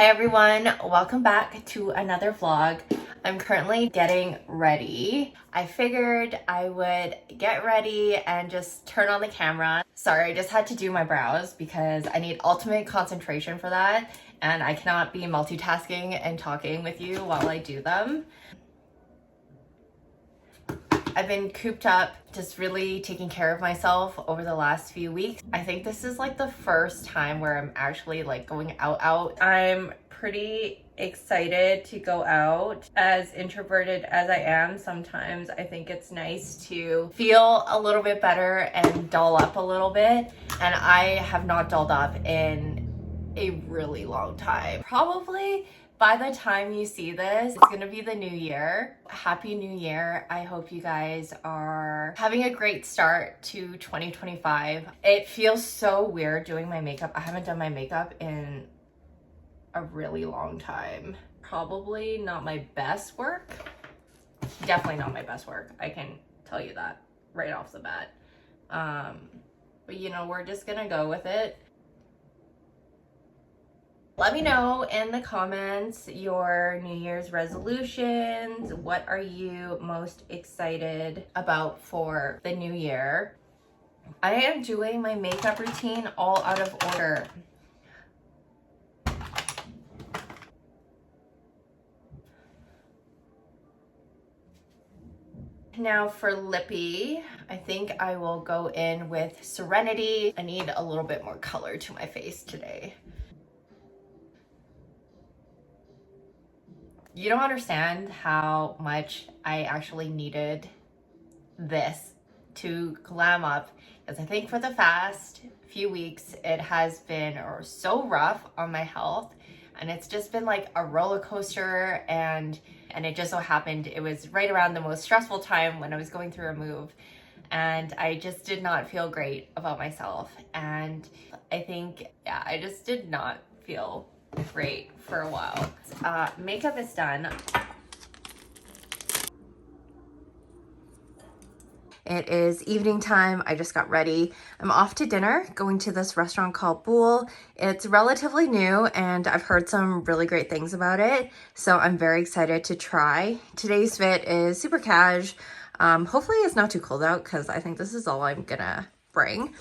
Hi everyone, welcome back to another vlog. I'm currently getting ready. I figured I would get ready and just turn on the camera. Sorry, I just had to do my brows because I need ultimate concentration for that and I cannot be multitasking and talking with you while I do them. I've been cooped up, just really taking care of myself over the last few weeks. I think this is like the first time where I'm actually like going out. I'm pretty excited to go out. As introverted as I am, sometimes I think it's nice to feel a little bit better and doll up a little bit. And I have not dolled up in a really long time. Probably by the time you see this, it's gonna be the new year. Happy New Year. I hope you guys are having a great start to 2025. It feels so weird doing my makeup. I haven't done my makeup in a really long time. Probably not my best work. Definitely not my best work. I can tell you that right off the bat. But you know, we're just gonna go with it. Let me know in the comments your New Year's resolutions. What are you most excited about for the new year? I am doing my makeup routine all out of order. Now for lippy, I think I will go in with Serenity. I need a little bit more color to my face today. You don't understand how much I actually needed this to glam up, because I think for the past few weeks it has been so rough on my health, and it's just been like a roller coaster, and it just so happened it was right around the most stressful time when I was going through a move, and I just did not feel great about myself. And I think, yeah, I just did not feel great for a while. Makeup is done. It is evening time. I just got ready. I'm off to dinner, going to this restaurant called Bool. It's relatively new and I've heard some really great things about it, so I'm very excited to try. Today's fit is super cash. Hopefully it's not too cold out because I think this is all I'm gonna bring.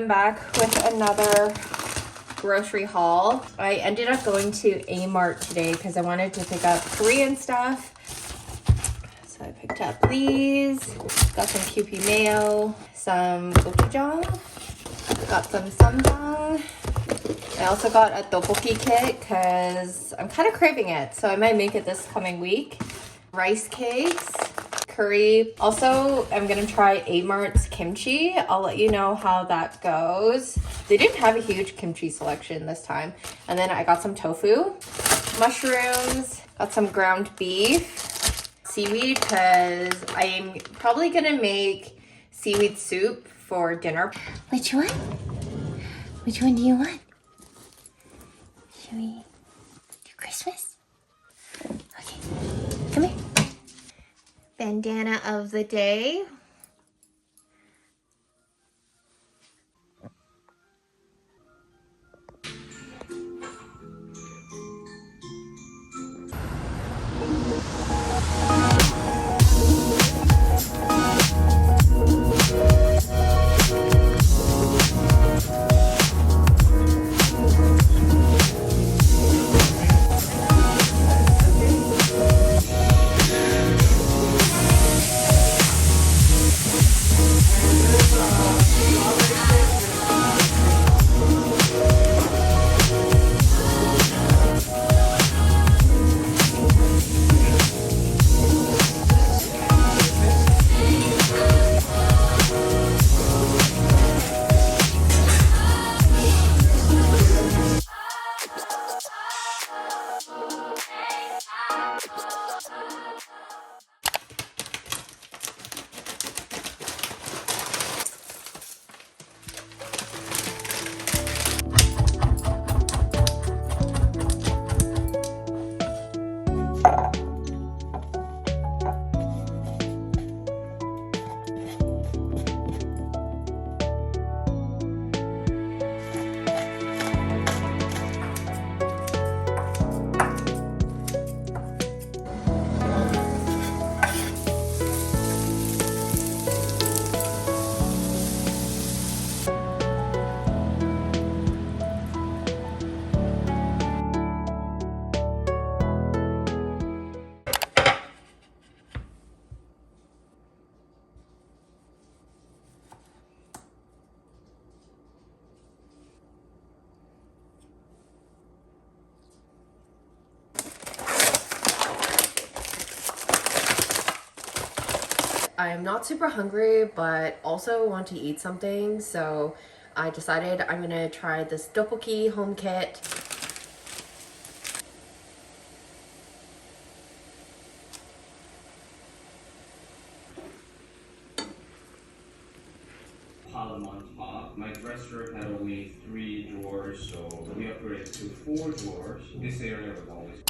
am back with another grocery haul. I ended up going to A-Mart today because I wanted to pick up Korean stuff. So I picked up these, got some Kewpie mayo, some gochujang, got some samjang. I also got a tteokbokki kit because I'm kind of craving it, so I might make it this coming week. Rice cakes, curry. Also, I'm gonna try A-Mart's kimchi. I'll let you know how that goes. They didn't have a huge kimchi selection this time. And then I got some tofu, mushrooms, got some ground beef, seaweed because I'm probably gonna make seaweed soup for dinner. Which one? Which one do you want? Should we do Christmas? Okay, come here. Bandana of the day. I'm not super hungry, but also want to eat something, so I decided I'm gonna try this tteokbokki home kit. Column on top. My dresser had only 3 drawers, so we upgraded to 4 drawers. This area was always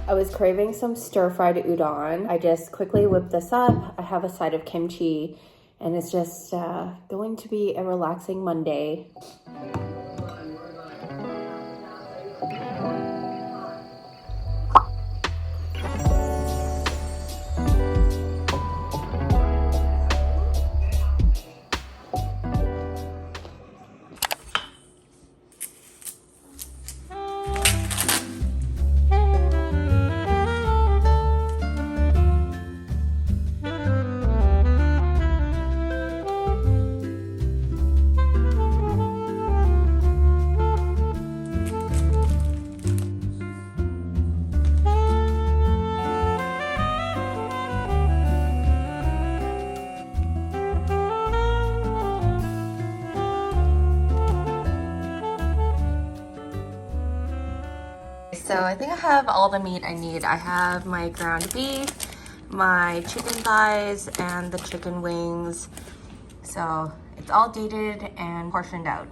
I was craving some stir-fried udon. I just quickly whipped this up. I have a side of kimchi, and it's just going to be a relaxing Monday. So I think I have all the meat I need. I have my ground beef, my chicken thighs, and the chicken wings. So it's all dated and portioned out.